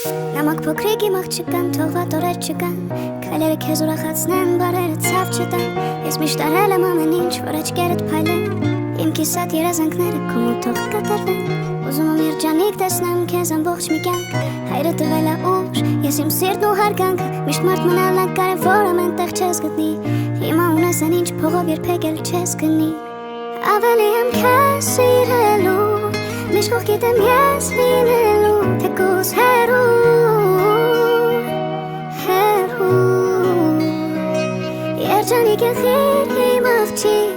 Նամակ փոքրիկ իմ աղջկան, թողված օրեր չկան, քայլերը քեզ ուրախացնեն, բարերը ցավ չտան։ Ես միշտ արել եմ ամեն ինչ, որ աչքերդ փայլեն, իմ կիսատ երազանքները քո մոտ թող կատարվեն։ Ուզում եմ երջանիկ տեսնեմ քեզ ամբողջ մի կյանք, հայրը տվել է ուժ, ես իմ սիրտն ու հարգանքը, միշտ մարդ մնալն է կարևոր, ամեն տեղ չես գտնի, հիմա ունես այն ինչ փողով երբեք էլ չես գնի։ Ավելի եմ քեզ սիրելու, միշտ կողքիդ եմ ես լինելու, թեկուզ հեռու, երջանիկ եղիր իմ աղջիկ,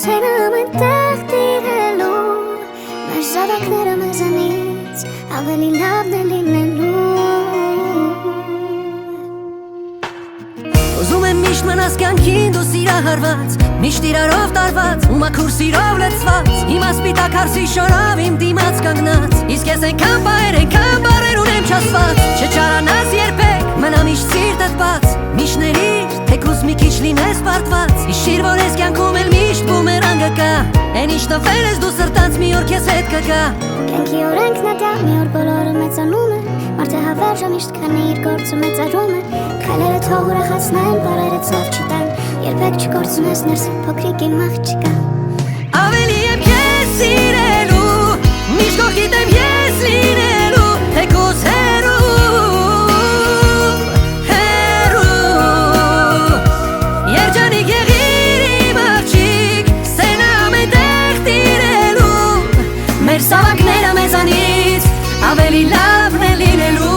սերը ամեն տեղ տիրելու, մեր զավակները մեզանից ավելի լավն է լինելու։ Ուզում եմ միշտ մնաս կյանքին դու սիրահարված, միշտ իրարով տարված ու մաքուր սիրով լցված, հիմա սպիտակ հարսի շորով իմ դիմաց կանգնած, իսկ ես այնքան բարեր ունեմ չասված, չչարանաս երբեք, մնա միշտ սիրտդ բաց, միշտ ներիր, թեկուզ մի քիչ լինես պարտված, հիշիր, որ ես կյանքում էլ միշտ բումերանգը կա, այն ինչ տվել ես դու սրտանց մի օր քեզ հետ կգա։ Կյանքի օրենքն է դա, մի օր բոլորը մեծանում է, մարդը հավերժը միշտ քանի իր գործը մեծարում է, քայլերը թող ուրախացնեն, բարերը ցավ չտան, երբեք չկորցնես ներսդ փոքրիկ իմ աղջկա։ Ավելի եմ քեզ սիրելու, միշտ կողքիդ եմ ես լինելու, թեկուզ երջանիկ եղիր իմ աղջիկ, սենը ամեն տեղ տիրելու, մեր զավակները մեզանից ավելի լավն է լինելու։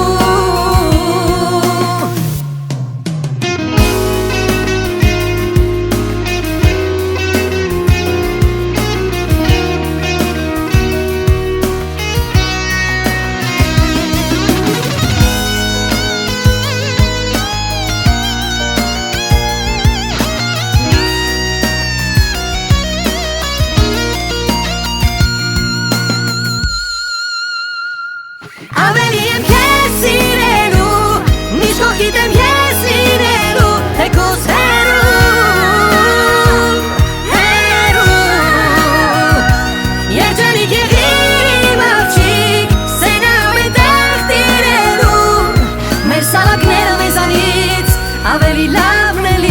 Ավելի եմ քեզ սիրելու, միշտ կողքիդ եմ ես լինելու, թեկուզ երջանիկ եղիր իմ աղջիկ, սենը ամեն տեղ տիրելու, մեր զավակները մեզանից ավելի լավն է լինելու։